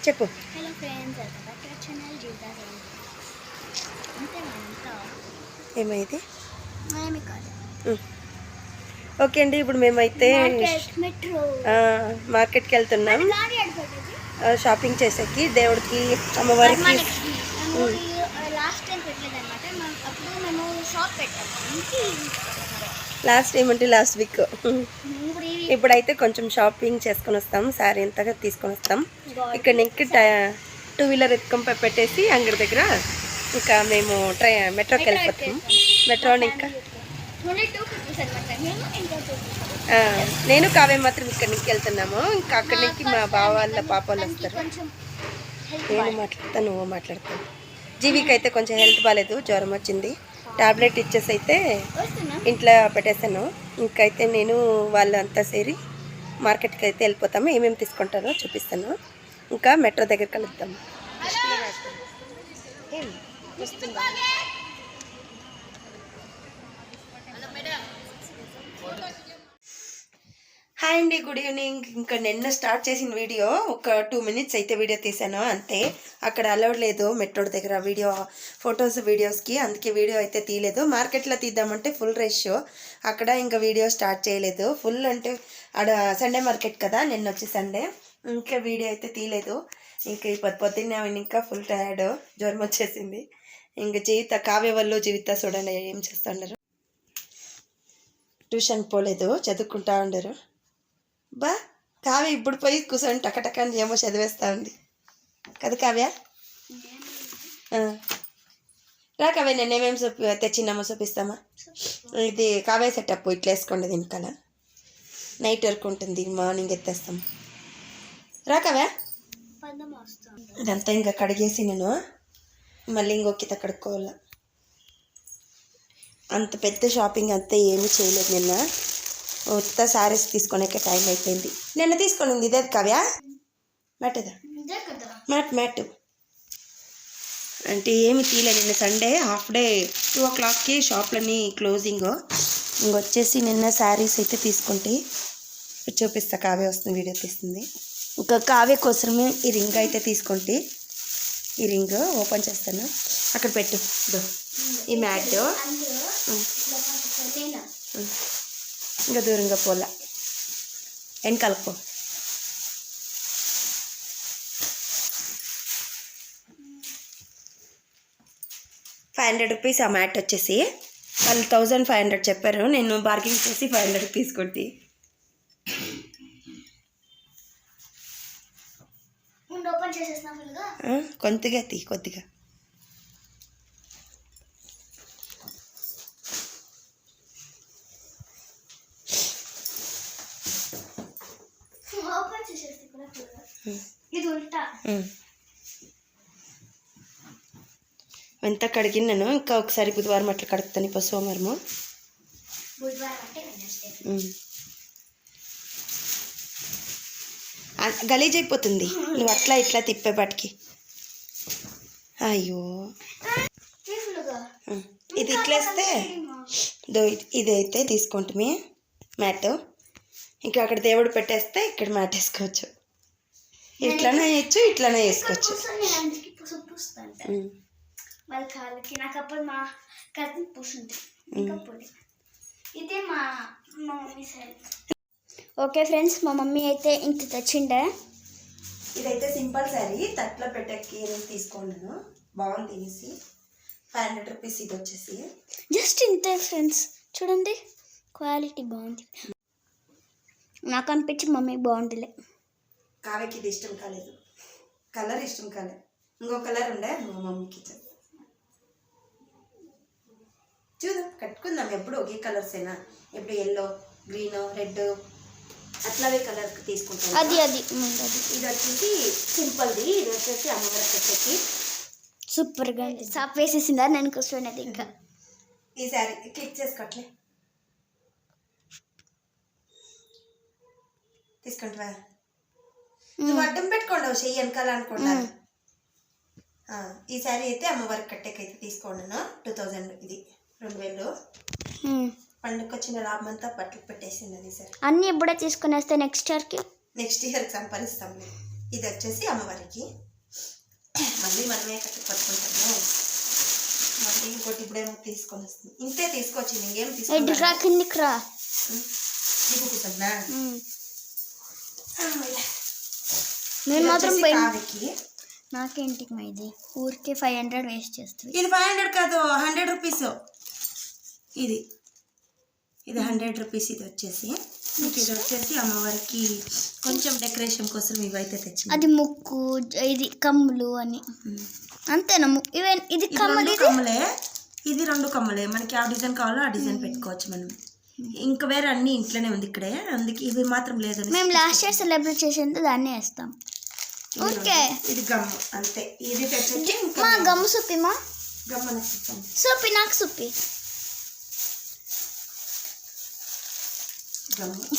చెప్పు. Hello friends, channel ఏమైంది? ఏమి కాదు. ఓకే అండి, ఇప్పుడు మేమైతే మార్కెట్కి వెళ్తున్నాం షాపింగ్ చేసేకి, దేవుడికి అమ్మవారికి. లాస్ట్ టైం పెట్టలేదు అనమాట. అప్పుడు మేము షాప్ పెట్టాము. లాస్ట్ ఏమంటే లాస్ట్ వీక్. ఇప్పుడైతే కొంచెం షాపింగ్ చేసుకొని వస్తాం. శారీ ఎంతగా తీసుకొని వస్తాం. ఇక్కడ నెక్కి 2 వీలర్ ఎత్తుకొని పెట్టేసి అంగడి దగ్గర ఇంకా మేము మెట్రోకి వెళ్ళిపోతాం. మెట్రోని ఇంకా నేను కావ్య మాత్రం ఇక్కడ నుంచి వెళ్తున్నాము. ఇంకా అక్కడి నుంచి మా బావ వాళ్ళ పాప వాళ్ళు వస్తారు. నేను మాట్లాడతాను, నువ్వు మాట్లాడతాను. జీవికి అయితే కొంచెం హెల్త్ బాగాలేదు, జ్వరం వచ్చింది. టాబ్లెట్ ఇచ్చేసి అయితే ఇంట్లో పెట్టేస్తాను. ఇంకైతే నేను వాళ్ళంతా సేరి మార్కెట్కి అయితే వెళ్ళిపోతాము. ఏమేమి తీసుకుంటారో చూపిస్తాను. ఇంకా మెట్రో దగ్గర కలుద్దాము. హాయ్ అండి, గుడ్ ఈవినింగ్. ఇంకా నిన్న స్టార్ట్ చేసిన వీడియో ఒక 2 మినిట్స్ అయితే వీడియో తీసాను అంతే. అక్కడ అలౌడ్ లేదు మెట్రో దగ్గర ఫొటోస్ వీడియోస్కి, అందుకే వీడియో అయితే తీయలేదు. మార్కెట్లో తీద్దామంటే ఫుల్ రష్, అక్కడ ఇంకా వీడియో స్టార్ట్ చేయలేదు. ఫుల్ అంటే ఆడ సండే మార్కెట్ కదా, నిన్న వచ్చి సండే. ఇంకా వీడియో అయితే తీయలేదు. ఇంకా ఈ పొద్దున్నే ఇంకా ఫుల్ టైర్డ్, జ్వరం వచ్చేసింది. ఇంకా కావ్య వాళ్ళు జీవిత చూడండి ఏం చేస్తున్నారు. ట్యూషన్ పోలేదు, చదువుకుంటా ఉండరు. కావ్య ఇప్పుడు పోయి కూర్చొని టకటకని ఏమో చదివేస్తూ ఉంది కదా కావ్య. రా కావ్య, నేను ఏమేమి తెచ్చినామో చూపిస్తామా. ఇది కావ్య సెటప్ ఇట్లా వేసుకోండి, వెనకాల నైట్ వరకు ఉంటుంది, మార్నింగ్ ఎత్తేస్తాం. రా కావ్య. ఇదంతా ఇంకా కడిగేసి నేను మళ్ళీ ఇంకొక కడుక్కోవాల. అంత పెద్ద షాపింగ్ అంతా ఏమీ చేయలేదు నిన్న. మొత్త శారీస్ తీసుకునేకే టైం అయిపోయింది. నిన్న తీసుకునింది ఇదే కావ్య, మ్యాటదా మ్యాట్ అంటే ఏమి తీయలేదు. నిన్న సండే హాఫ్ డే 2 o'clockకి షాప్లన్నీ క్లోజింగ్. ఇంకొచ్చేసి నిన్న శారీస్ అయితే తీసుకుంటే చూపిస్తా. కావ్య వస్తుంది, వీడియో తీస్తుంది. ఇంకా కావ్య కోసమే ఈ రింగ్ అయితే తీసుకుంటే, ఈ రింగ్ ఓపెన్ చేస్తాను. అక్కడ పెట్టు ఈ మ్యాట్. ఇంకా దూరంగా పోలా, వెనకాలకు పో. ₹500 ఆ మ్యాట్ వచ్చేసి. వాళ్ళు 1500 చెప్పారు, నేను బార్గెన్ చేసి ₹500 తీసుకుంటే. కొద్దిగా కొద్దిగా ఎంత కడిగినాను. ఇంకా ఒకసారి బుధవారం అట్లా కడుగుతాను. ఇప్పుడు సోమవారము గలీజ్ అయిపోతుంది నువ్వు అట్లా ఇట్లా తిప్పేపాటికి. అయ్యో, ఇది ఇట్లేస్తే ఇదైతే తీసుకుంటామే మ్యాట్. ఇంకా అక్కడ దేవుడు పెట్టేస్తే ఇక్కడ మ్యాట్ వేసుకోవచ్చు. ఇట్లానే వేయచ్చు, ఇట్లానే వేసుకోవచ్చు. ఓకే ఫ్రెండ్స్, మా మమ్మీ అయితే ఇంత తెచ్చిండే. ఇదైతే సింపుల్ శారీ, తట్లో పెట్టకి తీసుకున్నాను. బాగుంది తినేసి. ₹500 ఇది వచ్చేసి. జస్ట్ ఇంతే ఫ్రెండ్స్, చూడండి క్వాలిటీ బాగుంది. నాకు అనిపించి మమ్మీ బాగుందిలే. కావ్యకి ఇది ఇష్టం కాలేదు, కలర్ ఇష్టం కాలేదు. ఇంకో కలర్ ఉండే మా మమ్మీకి చూద్దాం, కట్టుకుందాం. ఎప్పుడు ఒకే కలర్సేనా, ఎప్పుడు ఎల్లో, గ్రీన్, రెడ్ అట్లాగే కలర్ తీసుకుంటాం. అది ఇది వచ్చేసి సింపుల్ది. ఇది వచ్చేసి అమ్మవారి పెట్టకి సూపర్గా సాప్ వేసేసిందా నేను కూర్చోనేది. ఇంకా ఈ శారీ క్లిక్ చేసుకోవట్లే తీసుకుంటావా. నువ్వు అడ్డం పెట్టుకోండి చెయ్యి వెనకాల అనుకుంటా. ఈ శారీ అయితే అమ్మవారికి కట్టేకైతే తీసుకున్నాను. 2000 ఇది 2000. పండుగకు వచ్చిన లాభం అంతా బట్టలు పెట్టేసింది. అది సరే అన్నీ ఇప్పుడే తీసుకునేస్తే నెక్స్ట్ ఇయర్కి నెక్స్ట్ ఇయర్కి సంపాదిస్తాంలే. ఇది వచ్చేసి అమ్మవారికి. మళ్ళీ మనమే కట్టుకొట్టుకుంటాము. మళ్ళీ ఇంకోటి ఇప్పుడేమో తీసుకొని వస్తుంది. ఇంతే తీసుకొచ్చింది, ఇంకేం తీసుకుంటా కిందికి రా. నీకు కూర్చున్నా నేను మాత్రం కావికి. నాకేంటి ఇది ఊరికే 500 వేస్ట్ చేస్తుంది. ఇది 500 కాదు, 100 రూపీస్. ఇది 100 రూపీస్. ఇది వచ్చేసి ఇది వచ్చేసి అమ్మవారికి కొంచెం డెకరేషన్ కోసం ఇవైతే తెచ్చి. అది ముక్కు, ఇది కమ్ములు అని అంతేనా? ఇది కమ్మలే. ఇది 2 కమ్మలే. మనకి ఆ డిజైన్ కావాలో ఆ డిజైన్ పెట్టుకోవచ్చు మనం. ఇంకా వేరే అన్ని ఇంట్లోనే ఉంది ఇక్కడే, అందుకే ఇవి మాత్రం లేదు. మేము లాస్ట్ ఇయర్ సెలబ్రేట్ చేసేంత దాన్ని వేస్తాం. ఓకే, ఇది గమ్ము అంతే. ఇది తెచ్చి మా గమ్ము సుప్పి, మా గమ్మ సుప్పి, నాకు సుప్పి.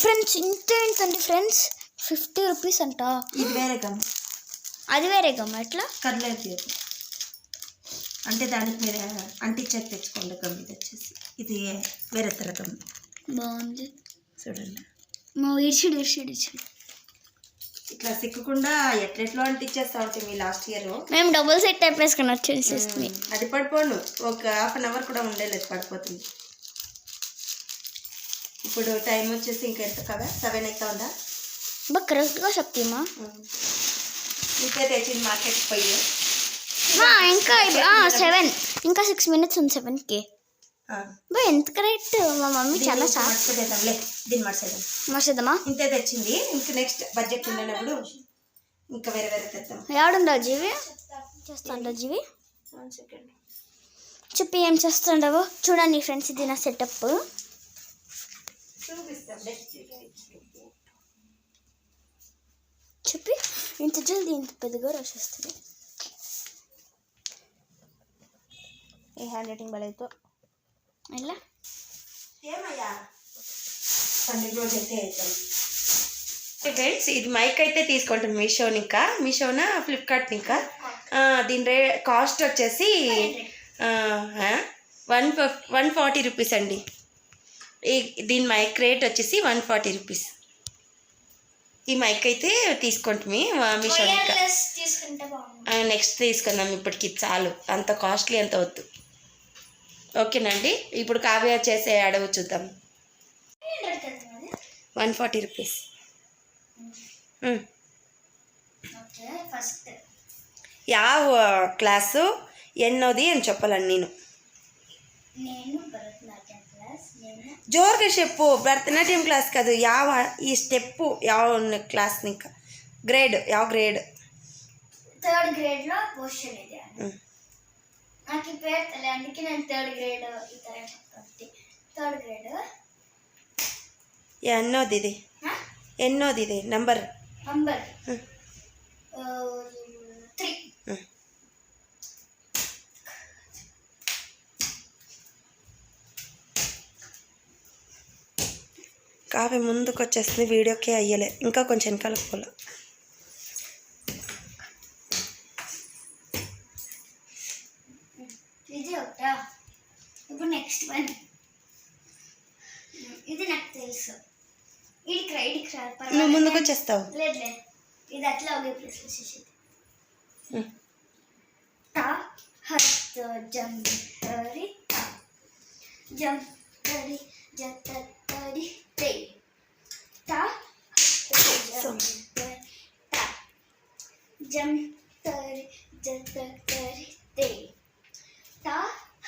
ఫ్రెండ్స్ ఇంతేంటండి ఫ్రెండ్స్, 50 రూపీస్ అంట. ఇది వేరే గమ్ము, అది వేరే గమ్ము. ఎట్లా? కర్లేదు అంటే దానికి మీరు అంటించేది తెచ్చుకోండి. గమ్ము ఇది వచ్చేసి ఇది వేరే తర గమ్ము. బాగుంది చూడండి. మా ఇడ్చిడు ఇట్లా సిక్కకుండా ఎట్లెట్లో అంటించేస్తా ఉంటే మీ లాస్ట్ ఇయర్ మేము డబుల్ సెట్ టైప్ వేసుకుని వచ్చేసేస్తుంది. అది పడిపోను, ఒక ½ అన్ అవర్ కూడా ఉండలేదు, పడిపోతుంది. ఇప్పుడు టైం వచ్చేసి ఇంకా ఎంత కదా, 7 అవుతా ఉందా? బాగా కరెక్ట్గా చెప్తామా? ఇప్పుడే తెచ్చింది మార్కెట్కి పోయి. ఇంకా 7, ఇంకా 6 minutes ఉంది 7కి. బా ఎంత కరెక్ట్. మా మమ్మీ చాలా మర్చిపోయేద్దాంలే, దీన్ని మార్చేద్దామా? ఇంతే తెచ్చింది. ఇంకా నెక్స్ట్ బడ్జెట్ ఉండేటప్పుడు ఇంకా వేరే వేరే తెద్దాం. ఎవడుండవు జీవి చేస్తాండవు జీవి? చెప్పి ఏం చేస్తుండవు చూడండి ఫ్రెండ్స్. ఇది నా సెటప్. చెప్పి ఇంత జల్దీ ఇంత పెద్దగా రాసేస్తుంది. ఏ హ్యాండ్ రైటింగ్ బలైతో ఇలా ఏమయ్యా 12 రోజు అయితే అవుతాం. ఫ్రెండ్స్ ఇది మైక్ అయితే తీసుకుంటాను మీషోనా ఫ్లిప్కార్ట్. దీని కాస్ట్ వచ్చేసి 140 రూపీస్ అండి. దీని మైక్ రేట్ వచ్చేసి 140 రూపీస్. ఈ మైక్ అయితే తీసుకుంటాము మీషో. నెక్స్ట్ తీసుకుందాం, ఇప్పటికి చాలు, అంత కాస్ట్లీ అంత వద్దు. ఓకేనండి. ఇప్పుడు కావ్య చేసే అడవు చూద్దాం. 140 రూపీస్. యావ క్లాసు ఎన్నోది అని చెప్పాలండి నేను. జోరుగా చెప్పు. భరతనాట్యం క్లాస్ కాదు, యావ ఈ స్టెప్పు యావ క్లాస్. ఇంకా గ్రేడ్ యావ గ్రేడ్ 3rd గ్రేడ్లో పోషన్ ఇది. నాకు ఈ పేరు తెలియదు, అందుకే నేను 3rd గ్రేడ్ ఈ తర చెప్తాను. 3rd గ్రేడ్ ఎన్నోది ఇది నంబర్ 3. కావ్య ముందుకు వచ్చేస్తుంది, వీడియోకే అయ్యలే, ఇంకా కొంచెం వెనకాలకు పోలే. ఇది ఒకటా. ఇప్పుడు నెక్స్ట్ 1. ఇది నాకు తెలుసు. ఇడికి నువ్వు ముందుకు వచ్చేస్తావు. లేదు ఇది అట్లా ఒకే ప్లేస్ వచ్చేసేది. తా హత్ జం తరి తా జం తరి జత తరి తే తా హత్ జం తరి తా జం తరి జత తరి తే తా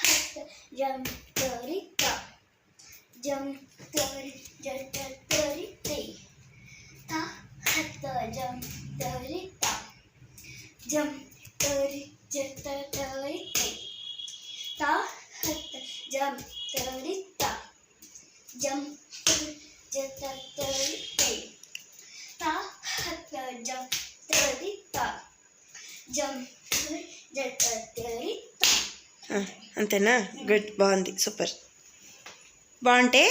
హత్ జం తరి తా జం తరి జత తరి తే తా హత్ జం తరి తా జం తరి జత తరి తే తా హత్ జం తరి తా జం తరి జత తరి తే తా హత్ జం తరి తా జం తరి జత తరి తా. అంతేనా? గుడ్, బాగుంది, సూపర్. బాగుంటే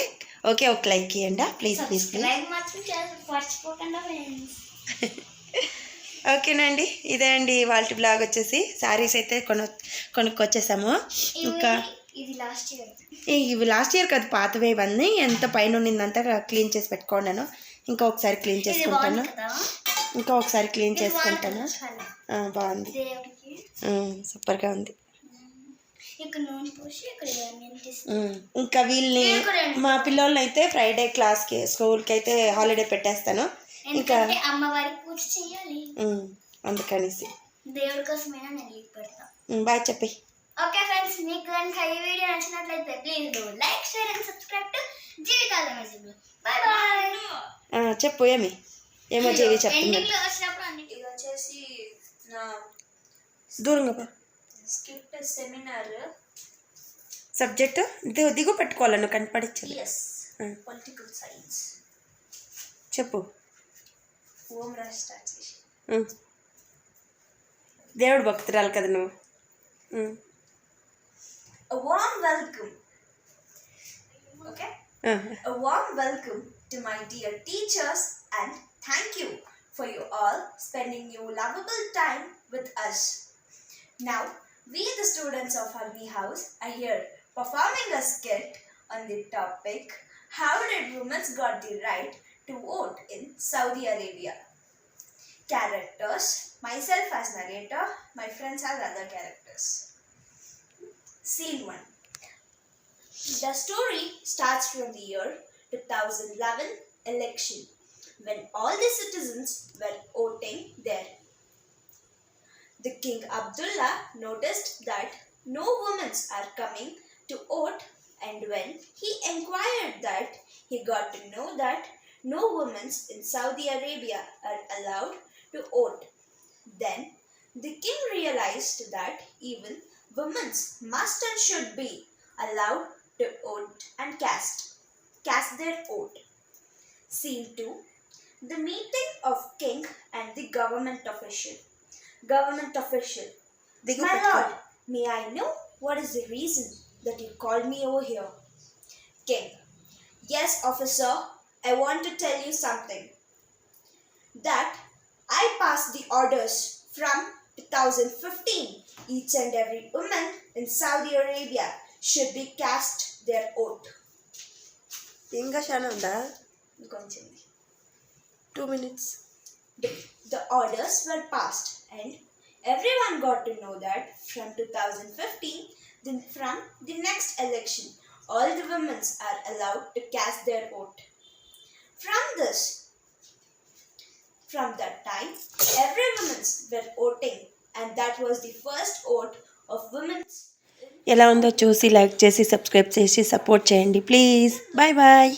ఓకే, ఒక లైక్ ఇవ్వండి ప్లీజ్. లైక్ మాత్రం మర్చిపోకుండా ఫ్రెండ్స్. ఓకేనండి, ఇదే అండి వాళ్ళ బ్లాగ్ వచ్చేసి. శారీస్ అయితే కొనుక్కొచ్చేసాము. ఇంకా ఇది లాస్ట్ ఇయర్. ఇవి లాస్ట్ ఇయర్ కాదు, పాతవే ఇవన్నీ. ఎంత పైన ఉన్నిందంతా క్లీన్ చేసి పెట్టుకున్నాను. ఇంకా ఒకసారి క్లీన్ ఇది చేసుకుంటాను. బాగుంది కదా, ఇంకా ఒకసారి క్లీన్ ఇది చేసుకుంటాను. బాగుంది చాలా. బాగుంది. దేవుడికి సూపర్గా ఉంది. ఇక్కడ నూనె పోసి ఇక్కడ ఇవన్నీ ఇంకా వీళ్ళని మా పిల్లోళ్ళని అయితే ఫ్రైడే క్లాస్కి స్కూల్కి అయితే హాలిడే పెట్టేస్తాను. ఇంకా ఎందుకంటే అమ్మవారికి పూజ చేయాలి, అందుకనేసి దేవుడి కోసమైనా నేను లీవ్ పెడతా. బాయ్ చెప్పి. ఓకే ఫ్రెండ్స్, మీకు కనుక ఈ వీడియో నచ్చినట్లయితే please do like, share and subscribe to జీవితాల మ్యూజిక్. Bye bye. చెప్పు ఏమో జీవి చెప్తుంది. ఎండింగ్ లో వచ్చినప్పుడు అన్నిటి ఇది వచ్చేసి నా దూరంగా పో. Skit seminar. సబ్జెక్టు దిగు పెట్టుకోవాలి, నువ్వు కనపడించదు. Yes, political science. చెప్పు. ఓం రాజ్ స్టార్ట్ చేసి దేవుడు భక్తురాలు కదా నువ్వు. A warm welcome. Okay? A warm welcome to my dear teachers and thank you for you all spending your lovable time with us. Now, we the students of Agni House are here performing a skit on the topic, how did women got the right to vote in Saudi Arabia? Characters, myself as narrator, my friends as other characters. Scene 1. The story starts from the year 2011 election, when all the citizens were voting there. The King Abdullah noticed that no women are coming to vote, and when he inquired that, he got to know that no women in Saudi Arabia are allowed to vote. Then the king realized that even women must and should be allowed to vote and cast their vote. Scene 2. The meeting of king and the government official. దిగు My పెట్టుకో. lord, may I know what is the reason that you called me over here? King. Yes, officer, I want to tell you something. That I passed the orders from 2015. Each and every woman in Saudi Arabia should be cast their vote. ఇంకా చాలా ఉందా? Continue. 2 minutes. The orders were passed and everyone got to know that from 2015, then from the next election, all the women are allowed to cast their vote. From that time, every women were voting, and that was the first vote of women. ఎలా ఉందో చూసి like చేసి subscribe చేసి support చేయండి please. Bye bye.